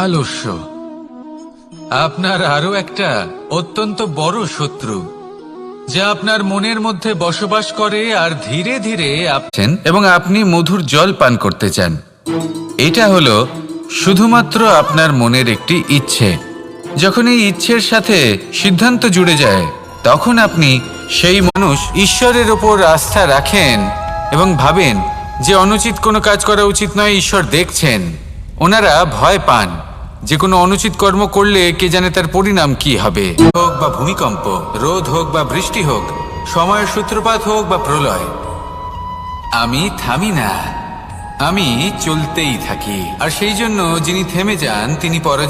আলস্য আপনার আরো একটা অত্যন্ত বড় শত্রু, যা আপনার মনের মধ্যে বসবাস করে আর ধীরে ধীরে এবং আপনি মধুর জল পান করতে চান। এটা হলো শুধুমাত্র আপনার মনের একটি ইচ্ছে। যখন এই ইচ্ছের সাথে সিদ্ধান্ত জুড়ে যায়, তখন আপনি সেই মানুষ ঈশ্বরের ওপর আস্থা রাখেন এবং ভাবেন যে অনুচিত কোনো কাজ করা উচিত নয়, ঈশ্বর দেখছেন। ওনারা ভয় পান যে কোনো অনুচিত কর্ম করলে কে জানে তার পরিণাম কি হবে। হোক বা ভূমিকম্প, রোদ হোক বা বৃষ্টি হোক, সময়ের সূত্রপাত হোক বা প্রলয়, আমি থামি না, আমি চলতেই থাকি। আর সেই জন্য যিনি থেমে যান তিনি পরাজয়